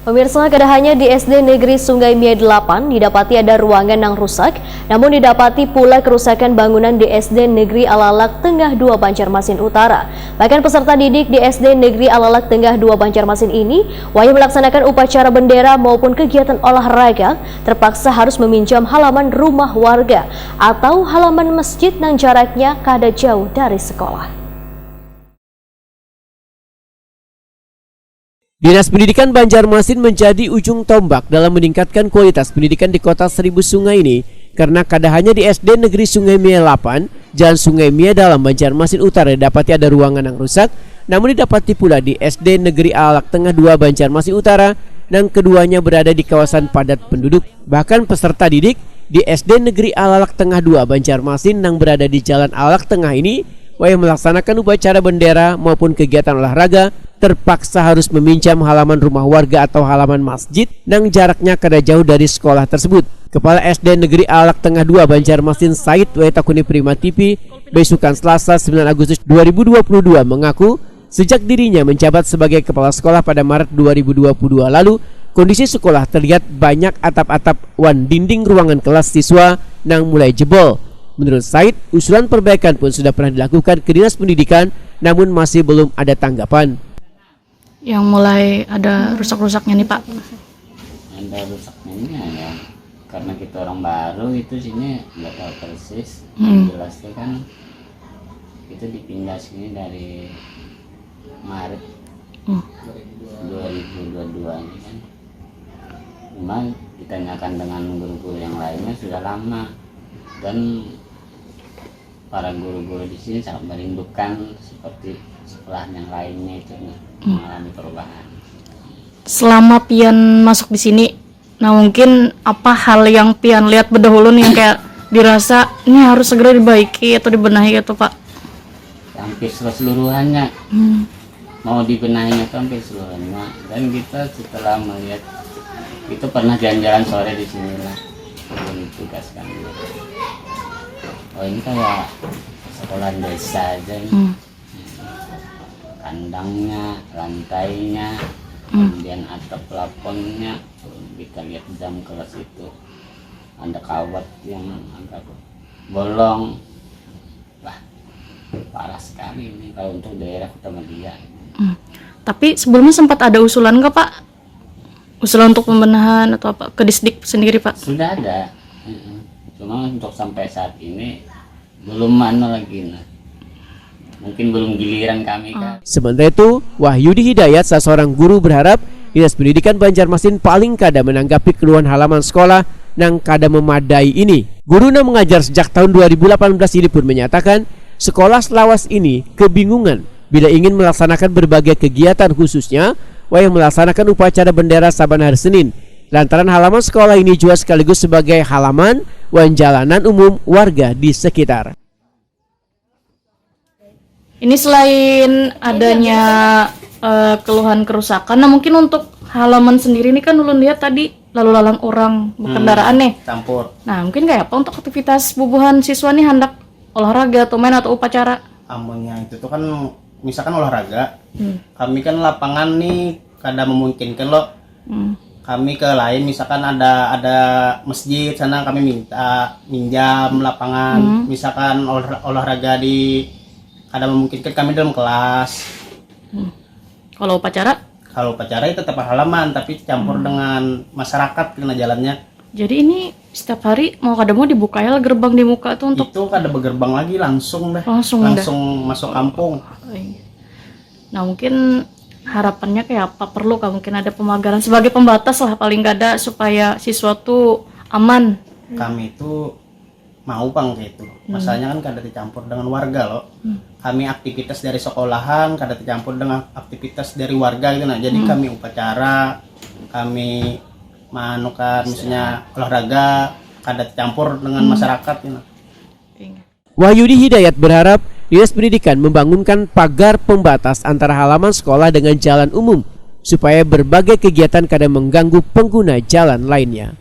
Pemirsa, kada hanya di SD Negeri Sungai Mie 8 didapati ada ruangan yang rusak, namun didapati pula kerusakan bangunan di SD Negeri Alalak Tengah 2 Banjarmasin Utara. Bahkan peserta didik di SD Negeri Alalak Tengah 2 Banjarmasin ini, wajib melaksanakan upacara bendera maupun kegiatan olahraga, terpaksa harus meminjam halaman rumah warga atau halaman masjid yang jaraknya kada jauh dari sekolah. Dinas Pendidikan Banjarmasin menjadi ujung tombak dalam meningkatkan kualitas pendidikan di kota Seribu Sungai ini karena kada hanya di SD Negeri Sungai Mie 8, Jalan Sungai Mie dalam Banjarmasin Utara didapati ada ruangan yang rusak, namun didapati pula di SD Negeri Alalak Tengah 2 Banjarmasin Utara yang keduanya berada di kawasan padat penduduk. Bahkan peserta didik di SD Negeri Alalak Tengah 2 Banjarmasin yang berada di Jalan Alalak Tengah ini wajib melaksanakan upacara bendera maupun kegiatan olahraga, terpaksa harus meminjam halaman rumah warga atau halaman masjid yang jaraknya kada jauh dari sekolah tersebut. Kepala SD Negeri Alalak Tengah 2 Banjarmasin Said Waitakuni Prima TV besukan Selasa 9 Agustus 2022 mengaku sejak dirinya menjabat sebagai kepala sekolah pada Maret 2022 lalu, kondisi sekolah terlihat banyak atap-atap wan dinding ruangan kelas siswa yang mulai jebol. Menurut Said, usulan perbaikan pun sudah pernah dilakukan ke Dinas Pendidikan, namun masih belum ada tanggapan. Yang mulai ada rusak-rusaknya nih Pak? Ada rusaknya ya, karena kita orang baru itu sini nggak tahu persis. Jelasnya kan itu dipindah sini dari Maret 2022 ini kan. Cuma ditanyakan dengan guru-guru yang lainnya sudah lama, dan para guru-guru di sini sangat merindukan seperti sekolah yang lainnya itu mengalami perubahan. Selama Pian masuk di sini, nah mungkin apa hal yang Pian lihat berdahulu nih yang kayak dirasa ini harus segera dibaiki atau dibenahi gitu Pak? Hampir seluruhannya mau dibenahinya itu hampir seluruhannya, dan kita setelah melihat itu pernah jalan-jalan sore di sini lah, belum ditugaskan. Oh ini kayak sekolah desa aja ini. Kandangnya, lantainya, kemudian atap plafonnya, kita lihat jam kelas itu ada kawat yang agak bolong. Wah, parah sekali ini kalau untuk daerah Kota Madia. Tapi sebelumnya sempat ada usulan nggak Pak? Usulan untuk pembenahan atau apa ke Disdik sendiri Pak? Sudah ada, cuma untuk sampai saat ini belum mana lagi nah. Mungkin belum giliran kami kan. Sementara itu, Wahyudi Hidayat, seorang guru berharap Dinas Pendidikan Banjarmasin paling kada menanggapi keluhan halaman sekolah yang kada memadai ini. Guru yang mengajar sejak tahun 2018 ini pun menyatakan sekolah selawas ini kebingungan bila ingin melaksanakan berbagai kegiatan, khususnya wajib melaksanakan upacara bendera saban hari Senin. Lantaran halaman sekolah ini juga sekaligus sebagai halaman wan jalanan umum warga di sekitar. Ini selain adanya keluhan kerusakan, nah mungkin untuk halaman sendiri ini kan ulun lihat tadi lalu lalang orang berkendaraan nih. Campur. Nah mungkin kayak apa untuk aktivitas bubuhan siswa nih hendak olahraga atau main atau upacara? Amunnya itu tuh kan misalkan olahraga, kami kan lapangan nih kada memungkinkan loh. Kami ke lain, misalkan ada masjid sana kami minta minjam lapangan, misalkan olahraga di ada memungkinkan kami dalam kelas. Kalau upacara? Kalau upacara itu tetap halaman tapi campur dengan masyarakat karena jalannya. Jadi ini setiap hari mau dibuka ya gerbang di muka tuh untuk itu kada bergerbang lagi langsung langsung masuk kampung. Nah mungkin harapannya kayak apa, perlu kan mungkin ada pemagaran sebagai pembatas lah paling gak ada supaya siswa tuh aman. Kami itu mau bang kayak itu, masalahnya kan kada dicampur dengan warga loh. Kami aktivitas dari sekolahan kada dicampur dengan aktivitas dari warga gitu nah. Jadi kami upacara, kami manukan misalnya olahraga kada dicampur dengan masyarakat gitu. Wahyudi Hidayat berharap Dinas Pendidikan membangunkan pagar pembatas antara halaman sekolah dengan jalan umum supaya berbagai kegiatan kada mengganggu pengguna jalan lainnya.